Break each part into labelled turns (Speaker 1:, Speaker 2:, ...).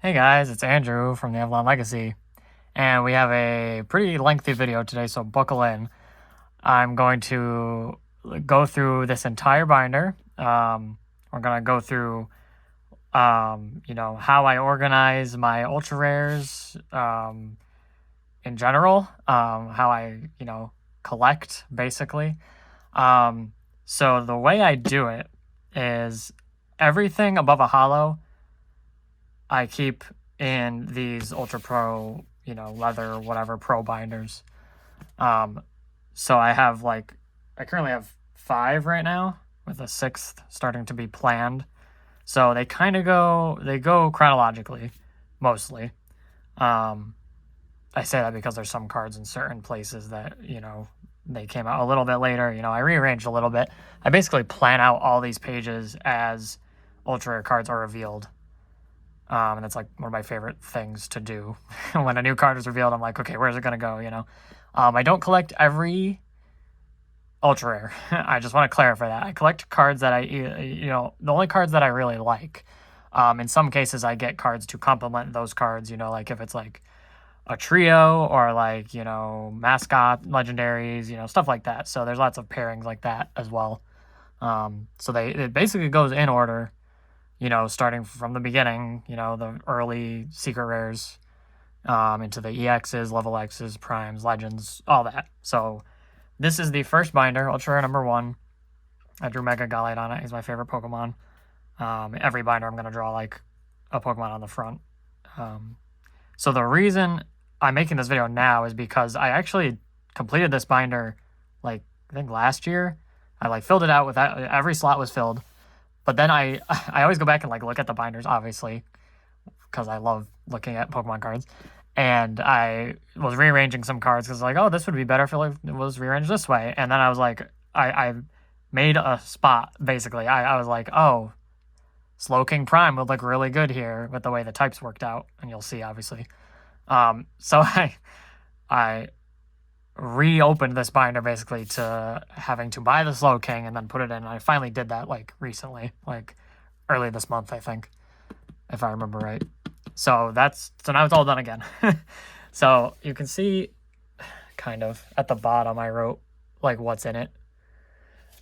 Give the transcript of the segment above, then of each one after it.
Speaker 1: Hey guys, it's Andrew from the Avalon Legacy, and we have a pretty lengthy video today, so buckle in. I'm going to go through this entire binder. We're going to go through, how I organize my ultra rares in general, how I, collect basically. So the way I do it is everything above a holo I keep in these Ultra Pro, leather, whatever, pro binders. So I currently have 5 right now, with a 6th starting to be planned. So they go chronologically, mostly. I say that because there's some cards in certain places that, they came out a little bit later. I rearranged a little bit. I basically plan out all these pages as Ultra Rare cards are revealed. And that's like one of my favorite things to do. When a new card is revealed, I'm like, okay, where's it going to go, I don't collect every Ultra Rare. I just want to clarify that. I collect cards that the only cards that I really like. In some cases, I get cards to complement those cards, like if it's like a trio or like, mascot, legendaries, stuff like that. So there's lots of pairings like that as well. So it basically goes in order. Starting from the beginning, the early secret rares, into the EXs, level X's, primes, legends, all that. So this is the first binder, Ultra Rare number 1. I drew Mega Gallade on it. He's my favorite Pokemon. Every binder I'm going to draw like a Pokemon on the front. So the reason I'm making this video now is because I actually completed this binder I think last year. I filled it out with that. Every slot was filled. But then I always go back and look at the binders, obviously, because I love looking at Pokemon cards. And I was rearranging some cards because oh, this would be better if it was rearranged this way. And then I was like, I made a spot, basically. I was like, oh, Slowking Prime would look really good here with the way the types worked out. And you'll see, obviously. So I reopened this binder basically to having to buy the Slowking and then put it in. I finally did that recently, early this month, I think, if I remember right. So now it's all done again. So you can see kind of at the bottom I wrote what's in it.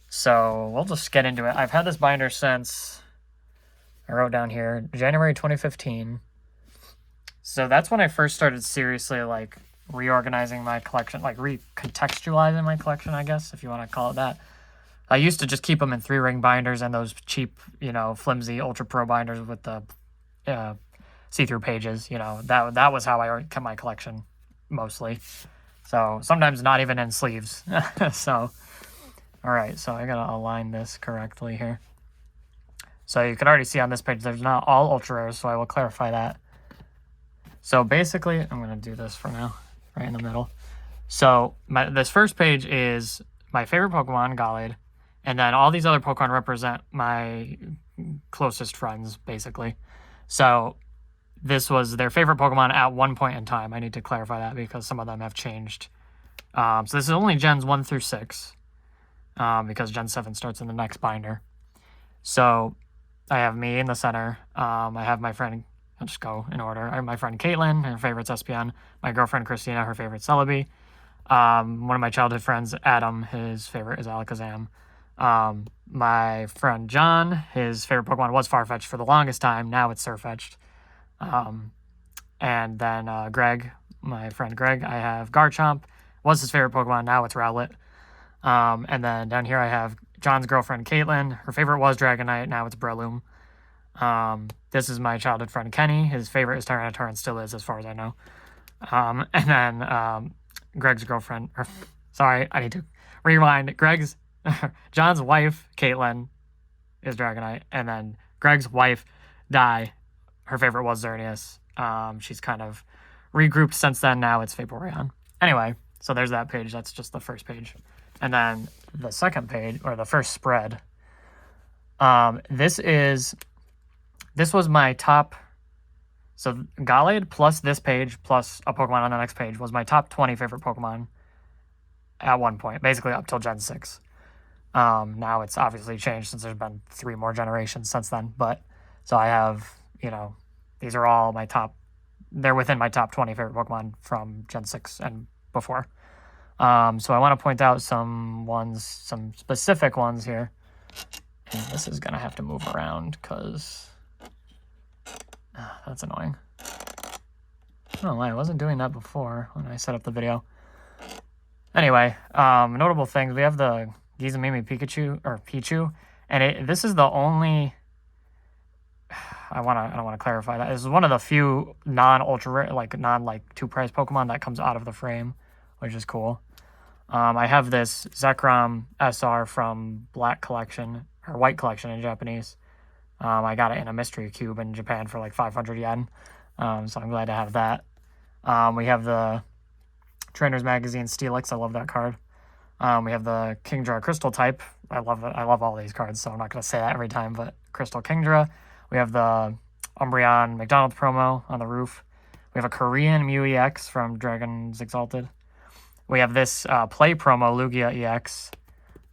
Speaker 1: So we'll just get into it. I've had this binder since, I wrote down here, January 2015. So that's when I first started seriously reorganizing my collection, recontextualizing my collection, I guess, if you want to call it that. I used to just keep them in 3-ring binders and those cheap, flimsy Ultra Pro binders with the see-through pages. That was how I kept my collection, mostly. So sometimes not even in sleeves. So, all right, so I got to align this correctly here. So you can already see on this page, there's not all Ultra Rares, so I will clarify that. So basically, I'm going to do this for now, right in the middle. So this first page is my favorite Pokemon, Gallade, and then all these other Pokemon represent my closest friends, basically. So this was their favorite Pokemon at one point in time. I need to clarify that because some of them have changed. So this is only Gens 1 through 6, because Gen 7 starts in the next binder. So I have me in the center. I have my friend... I'll just go in order. I have my friend Caitlin, her favorite's Espeon. My girlfriend Christina, her favorite's Celebi. One of my childhood friends, Adam, his favorite is Alakazam. My friend John, his favorite Pokemon was Farfetch'd for the longest time. Now it's Sirfetch'd. And then Greg, my friend Greg, I have Garchomp. Was his favorite Pokemon. Now it's Rowlet. And then down here I have John's girlfriend Caitlin. Her favorite was Dragonite. Now it's Breloom. This is my childhood friend Kenny. His favorite is Tyranitar and still is, as far as I know. And then Greg's girlfriend. Sorry, I need to rewind. John's wife, Caitlin, is Dragonite. And then Greg's wife, Di, her favorite was Xerneas. She's kind of regrouped since then. Now it's Vaporeon. Anyway, so there's that page. That's just the first page. And then the second page, or the first spread, this was my top, so Gallade plus this page plus a Pokemon on the next page was my top 20 favorite Pokemon at one point, basically up till Gen 6. Now it's obviously changed since there's been 3 more generations since then, but so I have, these are all my top, they're within my top 20 favorite Pokemon from Gen 6 and before. So I want to point out some specific ones here. And this is going to have to move around because that's annoying. Oh, I wasn't doing that before when I set up the video. Anyway, notable things. We have the Gizamimi Pichu, and this is the only. I don't want to clarify that. This is one of the few non-ultra rare, non two-price Pokemon that comes out of the frame, which is cool. I have this Zekrom SR from Black Collection, or White Collection in Japanese. I got it in a mystery cube in Japan for like 500 yen. So I'm glad to have that. We have the Trainer's Magazine Steelix. I love that card. We have the Kingdra Crystal type. I love it. I love all these cards, so I'm not going to say that every time, but Crystal Kingdra. We have the Umbreon McDonald's promo on the roof. We have a Korean Mew EX from Dragon's Exalted. We have this Play promo Lugia EX.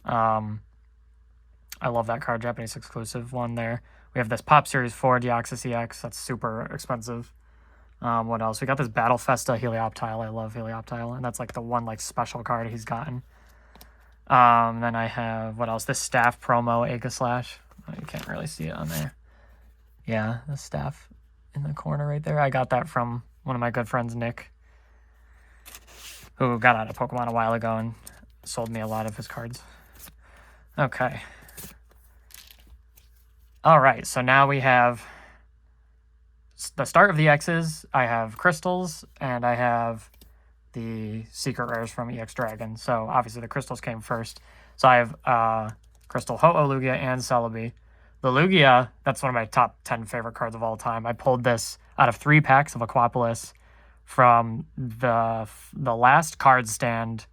Speaker 1: I love that card, Japanese exclusive one there. We have this Pop Series 4 Deoxys EX. That's super expensive. What else? We got this Battle Festa Helioptile. I love Helioptile, and that's like the one like special card he's gotten. Then I have, what else? This Staff promo Aegislash. Oh, you can't really see it on there. Yeah, the staff in the corner right there. I got that from one of my good friends, Nick, who got out of Pokemon a while ago and sold me a lot of his cards. Okay. All right, so now we have the start of the X's. I have Crystals, and I have the Secret Rares from EX Dragon. So obviously the Crystals came first. So I have Crystal Ho-Oh Lugia and Celebi. The Lugia, that's one of my top 10 favorite cards of all time. I pulled this out of 3 packs of Aquapolis from the last card stand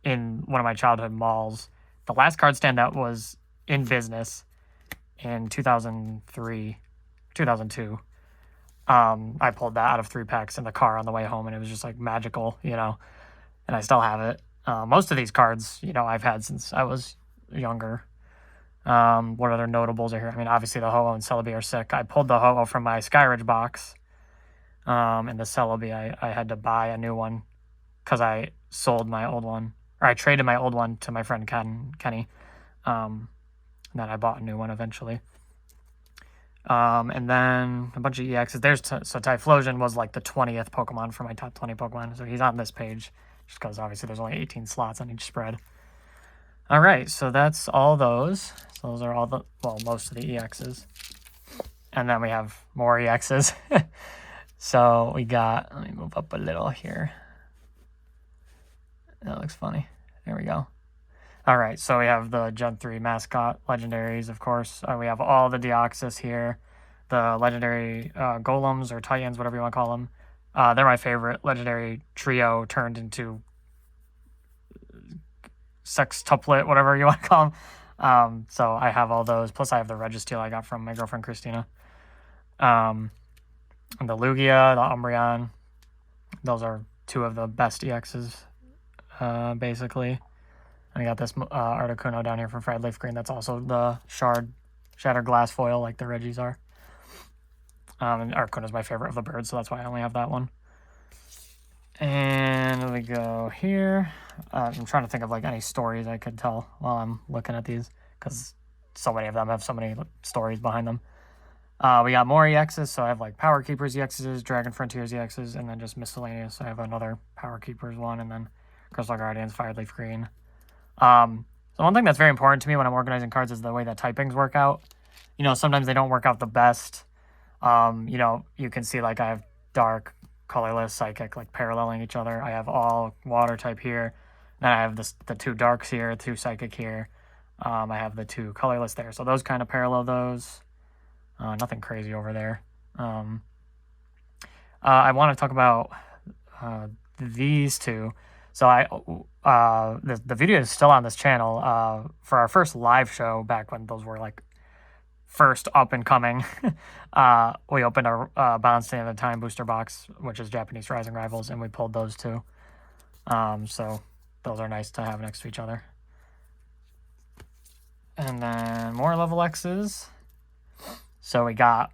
Speaker 1: in one of my childhood malls. The last card stand that was in business in 2003, 2002. I pulled that out of 3 packs in the car on the way home, and it was just like magical, you know, and I still have it. Most of these cards, you know, I've had since I was younger. What other notables are here? I mean, obviously the Ho-Oh and Celebi are sick. I pulled the Ho-Oh from my Skyridge box. And the Celebi, I had to buy a new one because I sold my old one, or I traded my old one to my friend Kenny. And then I bought a new one eventually. And then a bunch of EXs. So Typhlosion was like the 20th Pokemon for my top 20 Pokemon. So he's on this page just because obviously there's only 18 slots on each spread. All right, so that's all those. So those are all the, well, most of the EXs. And then we have more EXs. So we got, let me move up a little here. That looks funny. There we go. All right, so we have the Gen 3 mascot legendaries, of course. We have all the Deoxys here. The legendary golems or titans, whatever you want to call them. They're my favorite legendary trio turned into sextuplet, whatever you want to call them. So I have all those. Plus I have the Registeel I got from my girlfriend Christina. And the Lugia, the Umbreon. Those are 2 of the best EXs, basically. And I got this Articuno down here from Fried Leaf Green. That's also the Shattered Glass foil like the Regis are. And Articuno is my favorite of the birds, so that's why I only have that one. And we go here. I'm trying to think of like any stories I could tell while I'm looking at these, because so many of them have so many stories behind them. We got more EXs, so I have like Power Keepers EXs, Dragon Frontiers EXs, and then just miscellaneous. I have another Power Keepers one, and then Crystal Guardians, Fire Leaf Green. So one thing that's very important to me when I'm organizing cards is the way that typings work out. You know, sometimes they don't work out the best. You know, you can see like I have Dark, Colorless, Psychic, like paralleling each other. I have all Water type here. Then I have the 2 Darks here, 2 Psychic here. I have the 2 Colorless there. So those kind of parallel those. Nothing crazy over there. I want to talk about these 2. So the video is still on this channel. For our first live show back when those were like first up and coming, we opened a Balancing at the Time booster box, which is Japanese Rising Rivals, and we pulled those 2. So those are nice to have next to each other. And then more level X's. So we got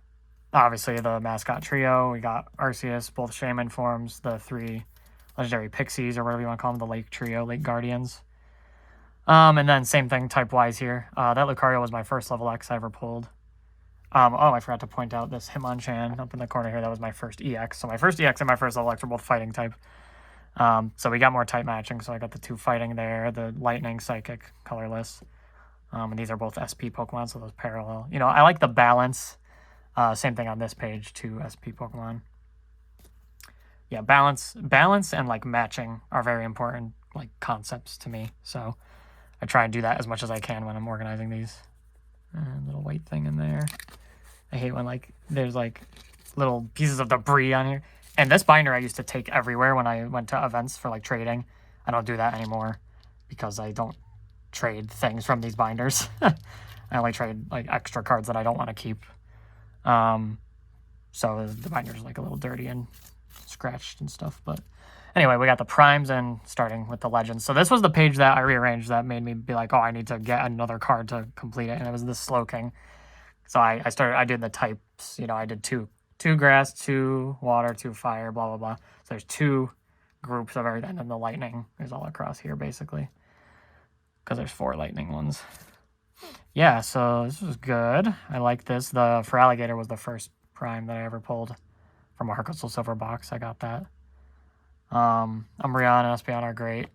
Speaker 1: obviously the mascot trio. We got Arceus, both Shaman forms, the 3 legendary pixies, or whatever you want to call them, the Lake Trio, Lake Guardians. And then same thing type-wise here. That Lucario was my first level X I ever pulled. Oh, I forgot to point out this Hitmonchan up in the corner here. That was my first EX. So my first EX and my first level X are both fighting type. So we got more type matching. So I got the 2 fighting there, the Lightning, Psychic, Colorless. And these are both SP Pokemon, so those parallel. You know, I like the balance. Same thing on this page, 2 SP Pokemon. Yeah, balance and like matching are very important like concepts to me. So I try and do that as much as I can when I'm organizing these. Little white thing in there. I hate when like there's like little pieces of debris on here. And this binder I used to take everywhere when I went to events for like trading. I don't do that anymore because I don't trade things from these binders. I only trade like extra cards that I don't want to keep. So the binder's like a little dirty and scratched and stuff. But anyway, we got the primes and starting with the legends. So this was the page that I rearranged that made me be like, oh, I need to get another card to complete it. And it was this Slowking. So I did the types. You know, I did two grass, 2 water, 2 fire, blah, blah, blah. So there's 2 groups of everything. And then the lightning is all across here, basically. Because there's 4 lightning ones. Yeah, so this was good. I like this. The Feraligatr was the first prime that I ever pulled from a Heart Crystal Silver box. I got that. Umbreon and Espeon are great.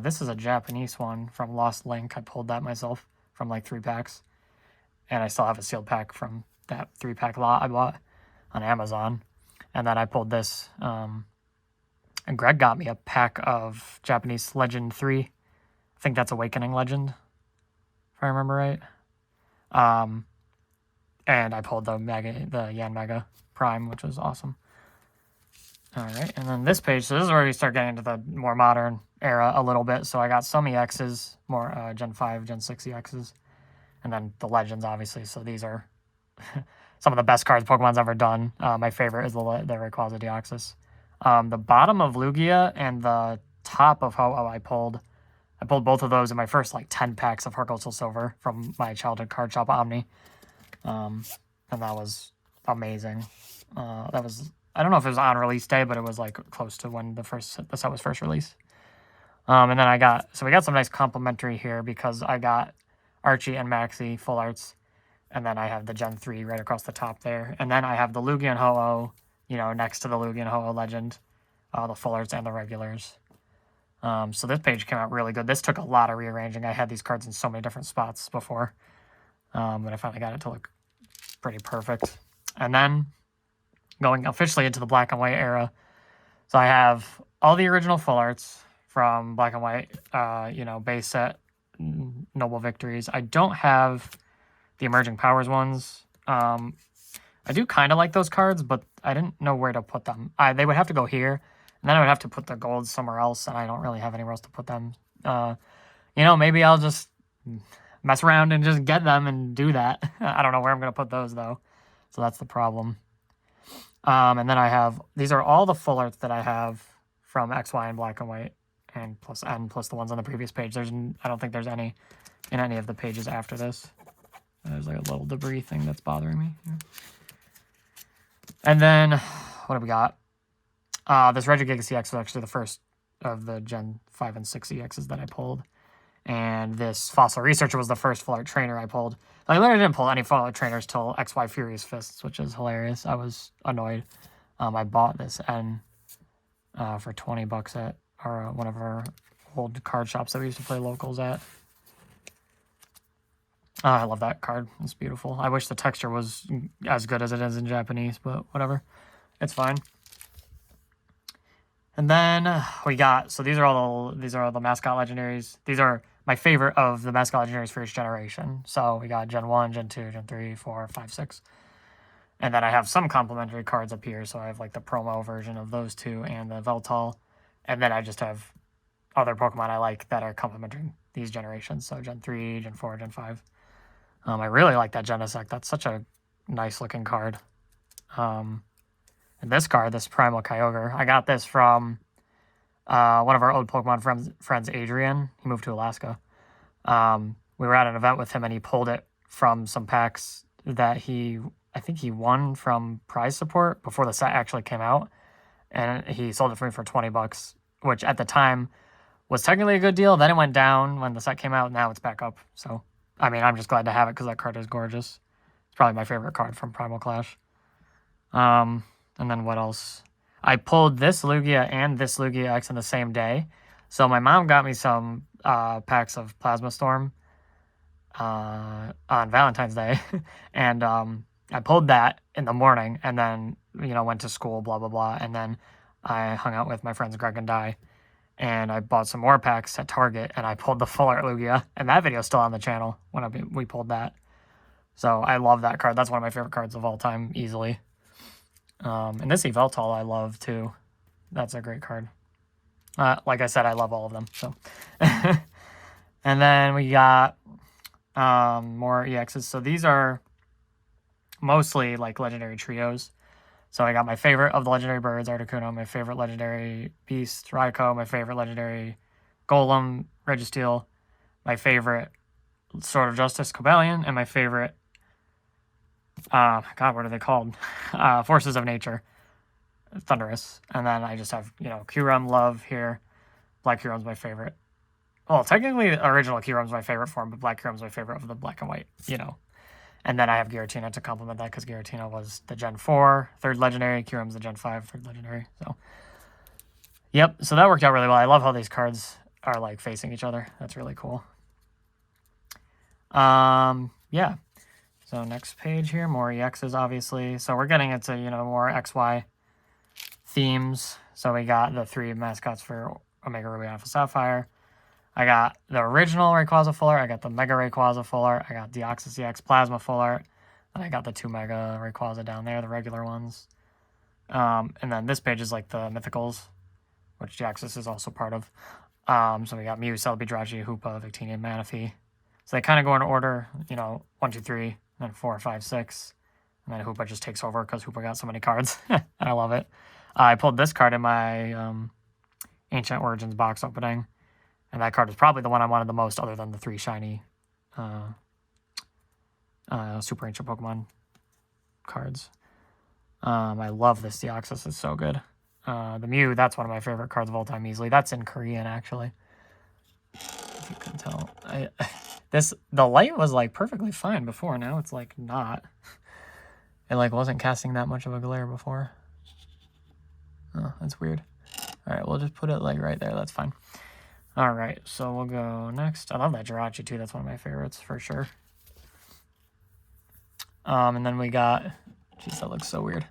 Speaker 1: This is a Japanese one from Lost Link. I pulled that myself from like 3 packs. And I still have a sealed pack from that 3-pack lot I bought on Amazon. And then I pulled this. And Greg got me a pack of Japanese Legend 3. I think that's Awakening Legend, if I remember right. And I pulled the Yanmega Prime, which was awesome. All right, and then this page, so this is where we start getting into the more modern era a little bit. So I got some EXs, more Gen 5, Gen 6 EXs, and then the Legends, obviously. So these are some of the best cards Pokemon's ever done. My favorite is the Rayquaza Deoxys. The bottom of Lugia and the top of Ho-Oh I pulled both of those in my first like 10 packs of Heart Crystal Silver from my childhood card shop Omni. And that was amazing. That was, I don't know if it was on release day, but it was like close to when the set was first released. And then we got some nice complimentary here because I got Archie and Maxie full arts. And then I have the Gen 3 right across the top there. And then I have the Lugia and Ho-Oh, you know, next to the Lugia and Ho-Oh Legend, the full arts and the regulars. So this page came out really good. This took a lot of rearranging. I had these cards in so many different spots before. But I finally got it to look pretty perfect. And then going officially into the black and white era. So I have all the original full arts from black and white, you know, base set, Noble Victories. I don't have the Emerging Powers ones. I do kind of like those cards, but I didn't know where to put them. They would have to go here, and then I would have to put the golds somewhere else, and I don't really have anywhere else to put them. You know, maybe I'll just mess around and just get them and do that. I don't know where I'm going to put those, though. So that's the problem. And then I have, these are all the full arts that I have from XY and black and white, and plus the ones on the previous page. I don't think there's any in any of the pages after this. There's like a little debris thing that's bothering me. Yeah. And then, what have we got? This Regigigas EX was actually the first of the Gen 5 and 6 EXs that I pulled. And this Fossil Researcher was the first full art trainer I pulled. I literally didn't pull any full art trainers till XY Furious Fists, which is hilarious. I was annoyed. I bought this N for $20 at one of our old card shops that we used to play locals at. I love that card. It's beautiful. I wish the texture was as good as it is in Japanese, but whatever. It's fine. And then we got, so these are all the mascot legendaries. These are my favorite of the mascot legendaries for each generation. So we got Gen 1, Gen 2, Gen 3, 4, 5, 6. And then I have some complimentary cards up here. So I have like the promo version of those two and the Veltal. And then I just have other Pokemon I like that are complementing these generations. So Gen 3, Gen 4, Gen 5. I really like that Genesect. That's such a nice looking card. And this card, this Primal Kyogre, I got this from one of our old Pokemon friends, Adrian. He moved to Alaska. We were at an event with him, and he pulled it from some packs that I I think he won from prize support before the set actually came out, and he sold it for me for $20, which at the time was technically a good deal. Then it went down when the set came out. Now it's back up. So, I mean, I'm just glad to have it because that card is gorgeous. It's probably my favorite card from Primal Clash. And then what else? I pulled this Lugia and this Lugia.X in the same day. So my mom got me some packs of Plasma Storm on Valentine's Day. And I pulled that in the morning and then, went to school, blah, blah, blah. And then I hung out with my friends Greg and Di. And I bought some more packs at Target, and I pulled the Full Art Lugia. And that video's still on the channel when we pulled that. So I love that card. That's one of my favorite cards of all time, easily. And this Yveltal I love, too. That's a great card. Like I said, I love all of them. So, and then we got more EXs. So these are mostly like legendary trios. So I got my favorite of the legendary birds, Articuno, my favorite legendary beast, Raikou, my favorite legendary Golem, Registeel, my favorite Sword of Justice, Cobalion, and my favorite, God, what are they called? Forces of Nature, Thunderous. And then I just have, Kyurem, Love here. Black Kyurem's my favorite. Well, technically, original Kyurem's my favorite form, but Black Kyurem's my favorite of the black and white, And then I have Giratina to complement that because Giratina was the Gen 4, third legendary. Kyurem's the Gen 5, third legendary. So, yep. So that worked out really well. I love how these cards are like facing each other. That's really cool. Yeah. So next page here, more EXs, obviously. So we're getting into, more XY themes. So we got the 3 mascots for Omega Ruby Alpha Sapphire. I got the original Rayquaza Full Art. I got the Mega Rayquaza Full Art. I got Deoxys EX Plasma Full Art. And I got the 2 Mega Rayquaza down there, the regular ones. And then this page is like the Mythicals, which Deoxys is also part of. So we got Mew, Celebi, Drachi, Hoopa, Victini, Manaphy. So they kind of go in order, 1, 2, 3, then 4, 5, 6. And then Hoopa just takes over because Hoopa got so many cards. And I love it. I pulled this card in my Ancient Origins box opening. And that card is probably the one I wanted the most other than the 3 shiny Super Ancient Pokemon cards. I love this Deoxys. It's so good. The Mew, that's one of my favorite cards of all time easily. That's in Korean, actually. If you can tell. The light was like perfectly fine before. Now it's like not. It like wasn't casting that much of a glare before. Oh, that's weird. All right, we'll just put it like right there. That's fine. All right, so we'll go next. I love that Jirachi too. That's one of my favorites for sure. And then we got, geez, that looks so weird.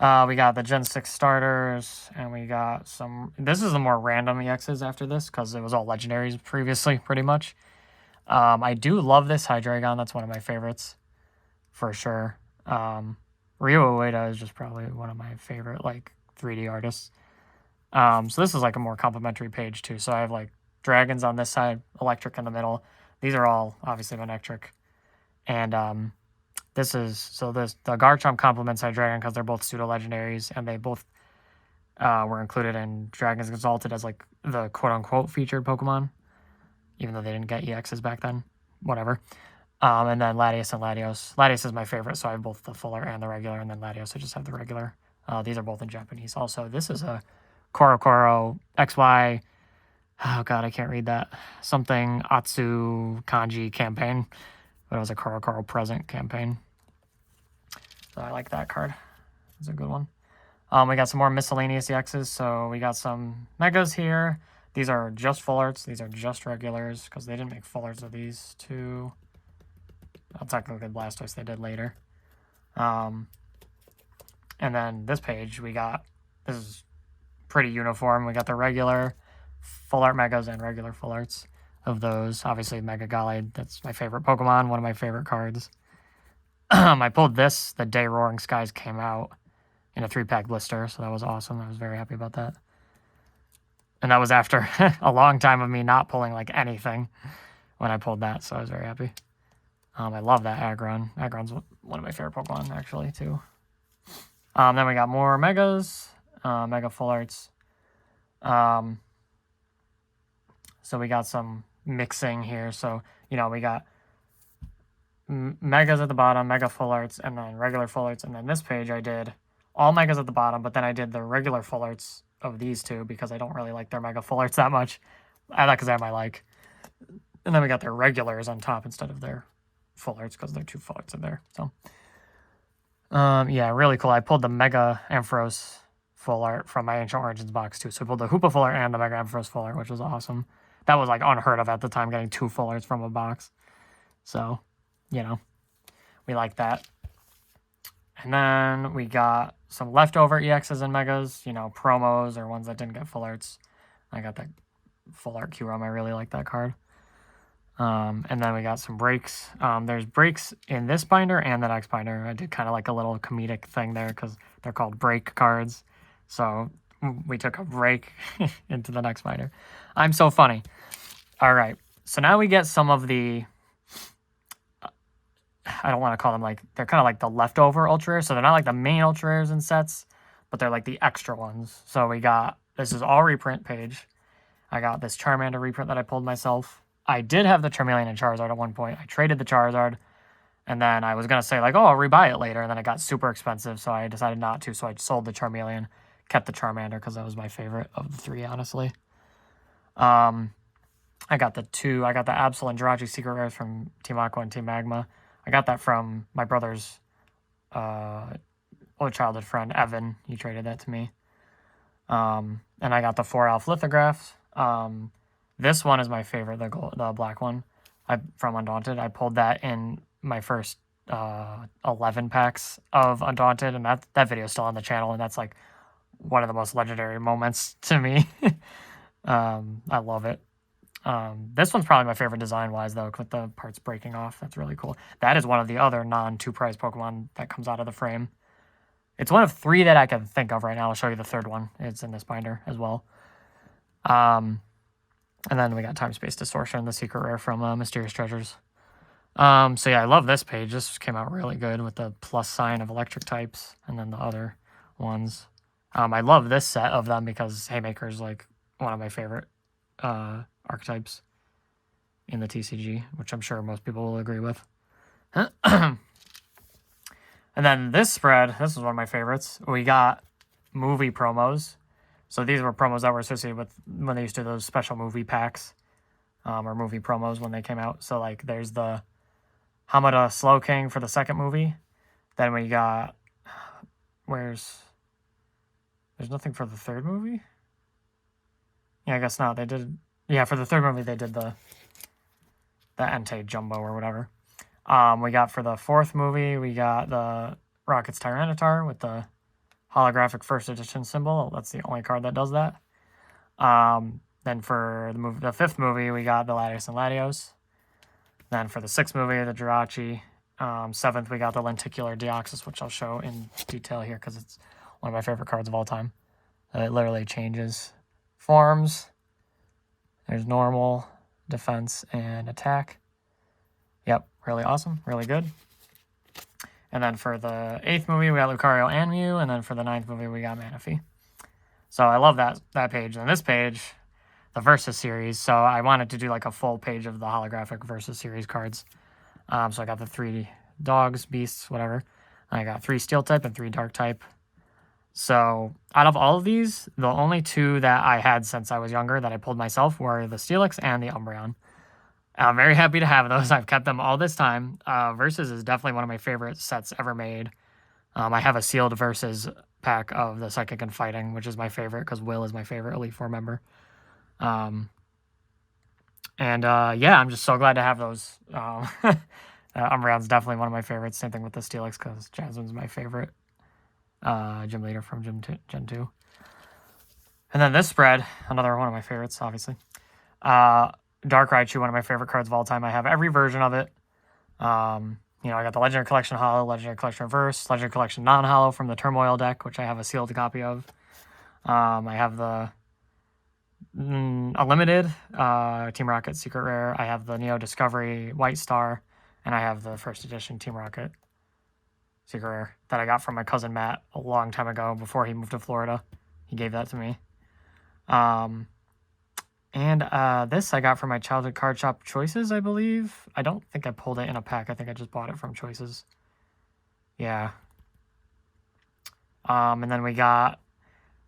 Speaker 1: We got the Gen 6 starters, and we got some, this is the more random EXs after this, because it was all legendaries previously, pretty much. I do love this Hydreigon. That's one of my favorites, for sure. Ryo Ueda is just probably one of my favorite, 3D artists. So this is like a more complimentary page too. So I have like dragons on this side, electric in the middle. These are all obviously electric. And the Garchomp complements Hydreigon because they're both pseudo legendaries, and they both were included in Dragons Exalted as like the quote unquote featured Pokemon, even though they didn't get EXs back then. Whatever. And then Latios and Latios. Latios is my favorite, so I have both the fuller and the regular, and then Latios I just have the regular. These are both in Japanese. Also, this is a Korokoro XY, oh god, I can't read that, something Atsu kanji campaign, but it was a Korokoro present campaign. So I like that card. It's a good one. We got some more miscellaneous EXs, so we got some Megas here. These are just full arts, these are just regulars, because they didn't make full arts of these two. Well, technically Blastoise they did later. And then this page, this is pretty uniform. We got the regular full art Megas and regular full arts of those. Obviously, Mega Gallade, that's my favorite Pokemon, one of my favorite cards. I pulled this the day Roaring Skies came out in a 3-pack blister, so that was awesome. I was very happy about that. And that was after a long time of me not pulling anything when I pulled that, so I was very happy. I love that Aggron. Aggron's one of my favorite Pokemon, actually, too. Then we got more Megas, Mega Full Arts. So we got some mixing here. So, we got megas at the bottom, mega full arts, and then regular full arts. And then this page I did all megas at the bottom, but then I did the regular full arts of these two because I don't really like their mega full arts that much. Because I like. And then we got their regulars on top instead of their full arts because they're 2 full arts in there. So, yeah, really cool. I pulled the Mega Ampharos full art from my Ancient Origins box too. So I pulled the Hoopa full art and the Mega Ampharos full art, which was awesome. That was like unheard of at the time, getting 2 full arts from a box. So, you know, we like that. And then we got some leftover EXs and Megas, you know, promos or ones that didn't get full arts. I got that full art Q-ROM. I really like that card. And then we got some breaks. There's breaks in this binder and the next binder. I did kind of like a little comedic thing there because they're called break cards. So we took a break into the next binder. I'm so funny. All right. So now we get some of the, I don't want to call them like, they're kind of like the leftover Ultra Rares. So they're not like the main Ultra Rares and sets, but they're like the extra ones. So we got, this is all reprint page. I got this Charmander reprint that I pulled myself. I did have the Charmeleon and Charizard at one point. I traded the Charizard, and then I was going to say, like, oh, I'll rebuy it later, and then it got super expensive, so I decided not to, so I sold the Charmeleon, kept the Charmander, because that was my favorite of the 3, honestly. I got the Absol and Jirachi Secret Rares from Team Aqua and Team Magma. I got that from my brother's old childhood friend, Evan. He traded that to me. And I got the 4 Elf lithographs. This one is my favorite, the black one from Undaunted. I pulled that in my first 11 packs of Undaunted, and that video is still on the channel, and that's like one of the most legendary moments to me. I love it. This one's probably my favorite design-wise, though, with the parts breaking off. That's really cool. That is one of the other non-2-prize Pokemon that comes out of the frame. It's one of 3 that I can think of right now. I'll show you the 3rd one. It's in this binder as well. And then we got Time Space Distortion, the secret rare from Mysterious Treasures. So yeah, I love this page. This came out really good with the plus sign of electric types and then the other ones. I love this set of them because Haymaker is like one of my favorite archetypes in the TCG, which I'm sure most people will agree with. And then this spread, this is one of my favorites. We got movie promos. So these were promos that were associated with when they used to do those special movie packs or movie promos when they came out. So like there's the Hamada Slow King for the 2nd movie. Then we got, there's nothing for the 3rd movie? Yeah, I guess not. They did, yeah, for the 3rd movie they did the Entei Jumbo or whatever. We got for the 4th movie, we got the Rocket's Tyranitar with the holographic 1st edition symbol. That's the only card that does that. Then for the 5th movie, we got the Latios and Latios. Then for the 6th movie, the Jirachi. 7th, we got the Lenticular Deoxys, which I'll show in detail here because it's one of my favorite cards of all time. It literally changes forms. There's normal, defense, and attack. Yep, really awesome, really good. And then for the 8th movie, we got Lucario and Mew. And then for the 9th movie, we got Manaphy. So I love that page. And this page, the Versus series. So I wanted to do like a full page of the holographic Versus series cards. So I got the 3 dogs, beasts, whatever. I got 3 steel type and 3 dark type. So out of all of these, the only 2 that I had since I was younger that I pulled myself were the Steelix and the Umbreon. I'm very happy to have those. I've kept them all this time. Versus is definitely one of my favorite sets ever made. I have a sealed Versus pack of the Psychic and Fighting, which is my favorite because Will is my favorite Elite Four member. Yeah, I'm just so glad to have those. Umbreon's definitely one of my favorites. Same thing with the Steelix because Jasmine's my favorite gym leader from Gen 2. And then this spread, another one of my favorites, obviously. Dark Raichu, one of my favorite cards of all time. I have every version of it. I got the Legendary Collection Holo, Legendary Collection Reverse, Legendary Collection Non-Holo from the Turmoil deck, which I have a sealed copy of. I have the Unlimited Team Rocket Secret Rare. I have the Neo Discovery White Star, and I have the 1st edition Team Rocket Secret Rare that I got from my cousin Matt a long time ago before he moved to Florida. He gave that to me. And this I got from my childhood card shop Choices, I believe. I don't think I pulled it in a pack. I think I just bought it from Choices. Yeah. And then we got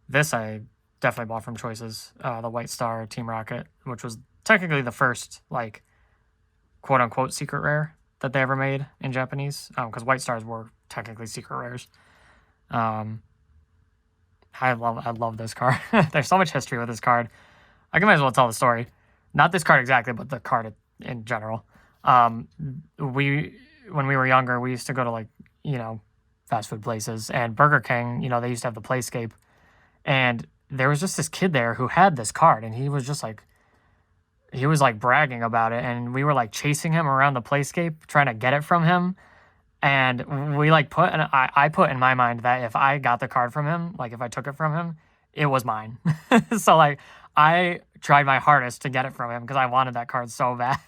Speaker 1: this I definitely bought from Choices, the White Star Team Rocket, which was technically the first, like, quote-unquote secret rare that they ever made in Japanese, because White Stars were technically secret rares. I love this card. There's so much history with this card. I might as well tell the story. Not this card exactly, but the card in general. When we were younger, we used to go to, like, fast food places, and Burger King, they used to have the Playscape, and there was just this kid there who had this card, and he was just like, bragging about it, and we were like chasing him around the Playscape trying to get it from him. And we like I put in my mind that if I got the card from him, like if I took it from him, it was mine. So like I tried my hardest to get it from him because I wanted that card so bad.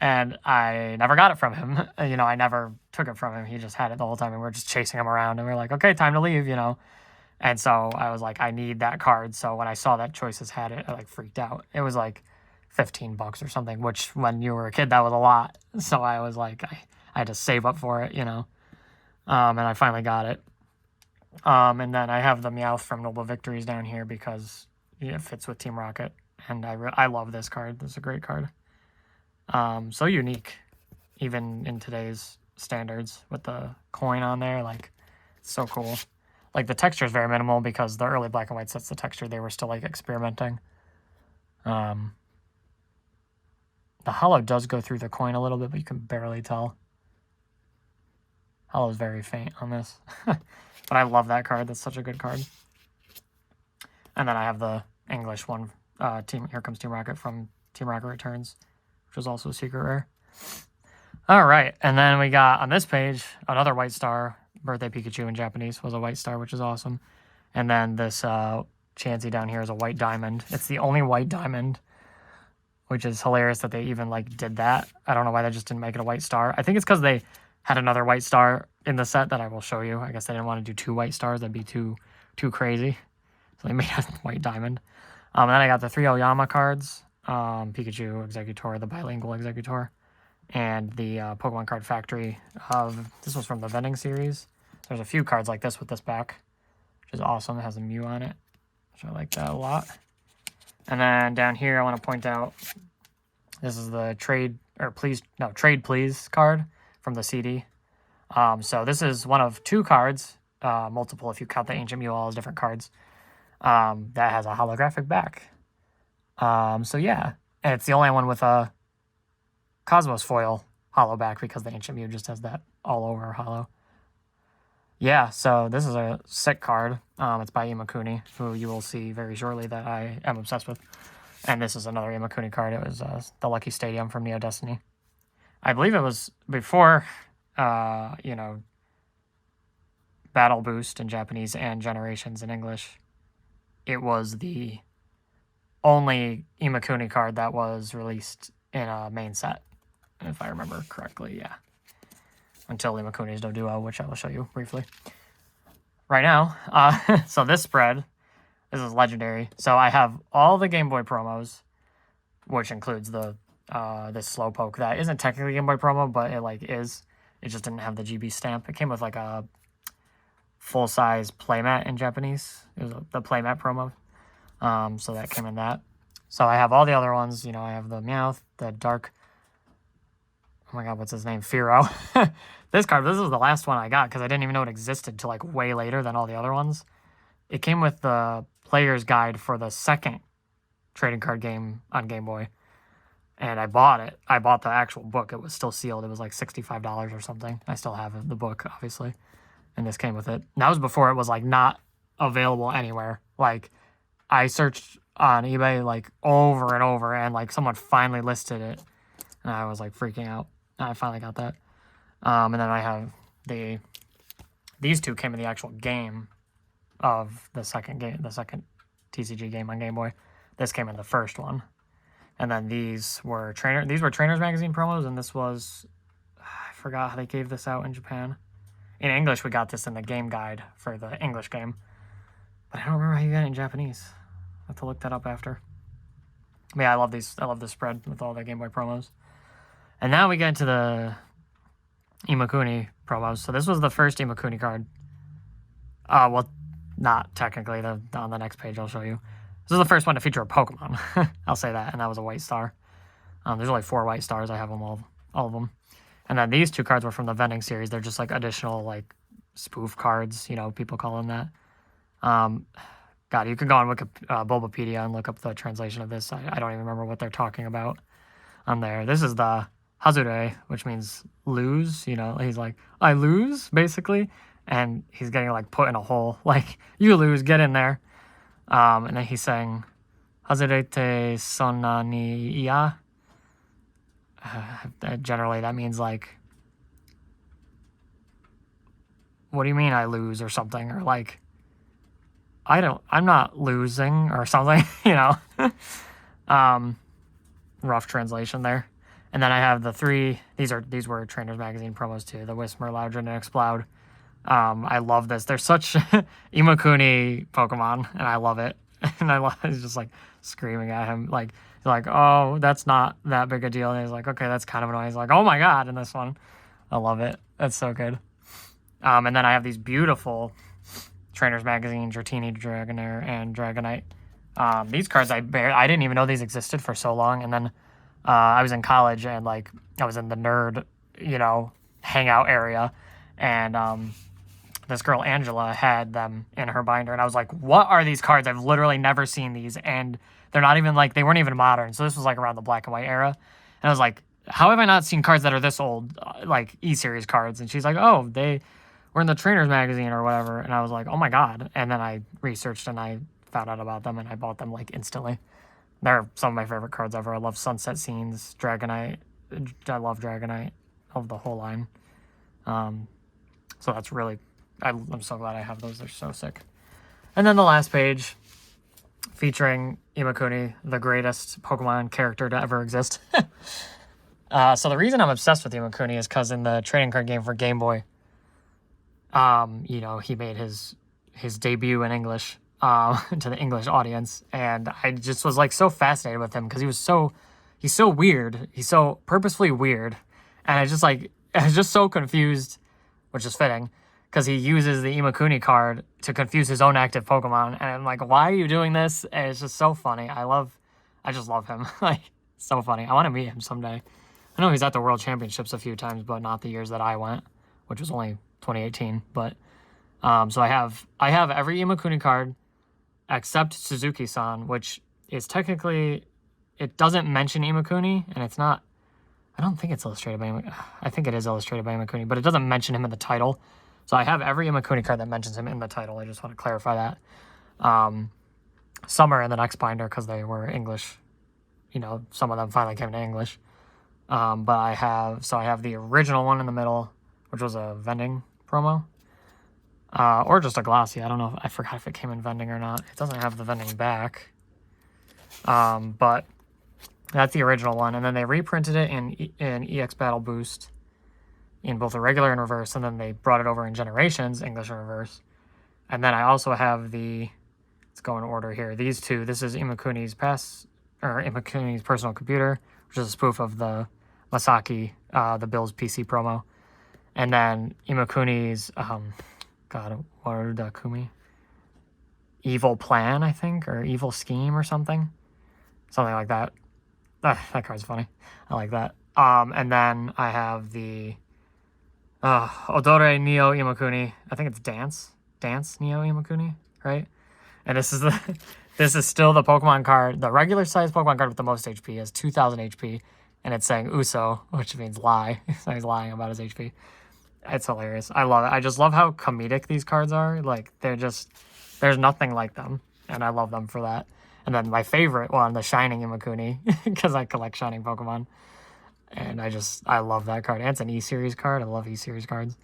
Speaker 1: And I never got it from him. I never took it from him. He just had it the whole time, and we were just chasing him around, and we were like, okay, time to leave, And so I was like, I need that card. So when I saw that Choices had it, I like freaked out. It was like $15 or something, which when you were a kid, that was a lot. So I was like, I had to save up for it, and I finally got it. And then I have the Meowth from Noble Victories down here because it fits with Team Rocket, and I love this card. This is a great card. So unique, even in today's standards, with the coin on there. Like, it's so cool. Like, the texture is very minimal because the early black and white sets, the texture, they were still like experimenting. The holo does go through the coin a little bit, but you can barely tell. Holo is very faint on this. But I love that card. That's such a good card. And then I have the English one, Here Comes Team Rocket from Team Rocket Returns, which was also a secret rare. All right, and then we got on this page another White Star. Birthday Pikachu in Japanese was a White Star, which is awesome. And then this Chansey down here is a White Diamond. It's the only White Diamond, which is hilarious that they even like did that. I don't know why they just didn't make it a White Star. I think it's because they had another White Star in the set that I will show you. I guess they didn't want to do 2 White Stars. That'd be too crazy. So they made a White Diamond. And then I got the 3 Oyama cards, Pikachu Executor, the bilingual Executor, and the Pokemon Card Factory. This was from the vending series. There's a few cards like this with this back, which is awesome. It has a Mew on it, which I like that a lot. And then down here, I want to point out, this is the Trade Please card from the CD. So this is one of 2 cards, multiple if you count the Ancient Mew, all as different cards, that has a holographic back. So yeah, and it's the only one with a Cosmos foil holo back because the Ancient Mew just has that all over holo. Yeah, so this is a sick card. It's by Imakuni, who you will see very shortly that I am obsessed with. And this is another Imakuni card. It was the Lucky Stadium from Neo Destiny. I believe it was before, Battle Boost in Japanese and Generations in English. It was the only Imakuni card that was released in a main set, if I remember correctly, yeah. Until Imakuni's no duo, which I will show you briefly right now. So this spread, this is legendary. So I have all the Game Boy promos, which includes the this Slowpoke that isn't technically Game Boy promo, but it like is. It just didn't have the GB stamp. It came with like a full-size playmat in Japanese. It was the playmat promo. So that came in that. So I have all the other ones. I have the Meowth, the Dark... Oh my god, what's his name? Firo. This is the last one I got because I didn't even know it existed till like way later than all the other ones. It came with the player's guide for the second trading card game on Game Boy. And I bought it. I bought the actual book. It was still sealed. It was like $65 or something. I still have the book, obviously. And this came with it. And that was before it was like not available anywhere. Like I searched on eBay like over and over, and like someone finally listed it. And I was like freaking out. I finally got that. And then I have these 2 came in the actual game of the second TCG game on Game Boy. This came in the first one. And then these were Trainers Magazine promos, and this was, I forgot how they gave this out in Japan. In English, we got this in the game guide for the English game. But I don't remember how you got it in Japanese. I'll have to look that up after. Yeah, I love these. I love this spread with all the Game Boy promos. And now we get into the Imakuni promos. So this was the first Imakuni card. Well, not technically. On the next page, I'll show you. This is the first one to feature a Pokemon. I'll say that, and that was a white star. There's only 4 white stars. I have them all of them. And then these 2 cards were from the vending series. They're just like additional like spoof cards. You know, people call them that. God, you can go on Bulbapedia and look up the translation of this. I don't even remember what they're talking about on there. This is the Hazure, which means lose. You know, he's like, I lose, basically. And he's getting like put in a hole. Like, you lose, get in there. And then he's saying, Hazurete sonna ni iya. Generally, that means like, what do you mean I lose or something? Or like, I'm not losing or something, you know. Rough translation there. And then I have the 3, these were Trainers Magazine promos too, the Whismur, Loudred, and Exploud. I love this. They're such Imakuni Pokemon, and I love it. And he's just like screaming at him, like, he's like, oh, that's not that big a deal. And he's like, okay, that's kind of annoying. He's like, oh my God, in this one. I love it. That's so good. And then I have these beautiful Trainers Magazine, Dratini, Dragonair, and Dragonite. These cards, I didn't even know these existed for so long. And then I was in college, and like I was in the nerd, you know, hangout area. And this girl, Angela, had them in her binder. And I was like, what are these cards? I've literally never seen these. And they're not even like, they weren't even modern. So this was like around the black and white era. And I was like, how have I not seen cards that are this old, like E-Series cards? And she's like, oh, they were in the Trainers Magazine or whatever. And I was like, oh my God. And then I researched and I found out about them and I bought them like instantly. They're some of my favorite cards ever. I love Sunset Scenes, Dragonite. I love Dragonite. I love the whole line. So that's really, I'm so glad I have those. They're so sick. And then the last page featuring Imakuni, the greatest Pokemon character to ever exist. So the reason I'm obsessed with Imakuni is because in the trading card game for Game Boy, you know, he made his debut in English to the English audience, and I just was like so fascinated with him because he's so weird. He's so purposefully weird, and I was just so confused, which is fitting because he uses the Imakuni card to confuse his own active Pokemon, and I'm like, why are you doing this? And it's just so funny. I just love him. Like, so funny. I want to meet him someday. I know he's at the World Championships a few times, but not the years that I went, which was only 2018. But so I have every Imakuni card except Suzuki-san, which is technically, it doesn't mention Imakuni, and it's not, I don't think it's illustrated by Imakuni. I think it is illustrated by Imakuni, but it doesn't mention him in the title. So I have every Imakuni card that mentions him in the title. I just want to clarify that. Some are in the next binder because they were English. You know, some of them finally came to English. But I have the original one in the middle, which was a vending promo. Or just a glossy. I don't know. I forgot if it came in vending or not. It doesn't have the vending back. But that's the original one. And then they reprinted it in EX Battle Boost in both the regular and reverse. And then they brought it over in Generations, English and reverse. And then I also have let's go in order here. These 2. This is Imakuni's personal computer, which is a spoof of the Masaki, the Bills PC promo. And then Imakuni's, Warudakumi? Evil Plan, I think, or Evil Scheme or something. Something like that. That card's funny. I like that. And then I have the Odore Neo Imakuni. I think it's Dance Neo Imakuni, right? And this is still the Pokemon card. The regular size Pokemon card with the most HP is 2,000 HP. And it's saying Uso, which means lie. So he's lying about his HP. It's hilarious. I love it. I just love how comedic these cards are. Like, there's nothing like them. And I love them for that. And then my favorite one, the Shining Imakuni, because I collect Shining Pokemon. And I love that card. And it's an E-Series card. I love E-Series cards.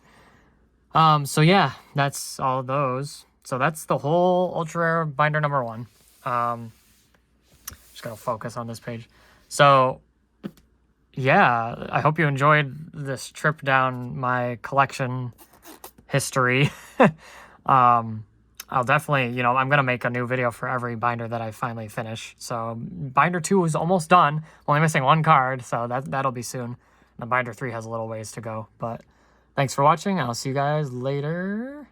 Speaker 1: So yeah, that's all those. So that's the whole Ultra Rare binder number 1. Just gotta focus on this page. So yeah, I hope you enjoyed this trip down my collection history. I'll definitely, you know, I'm going to make a new video for every binder that I finally finish. So binder 2 is almost done. Only missing 1 card, so that'll be soon. And binder 3 has a little ways to go. But thanks for watching. I'll see you guys later.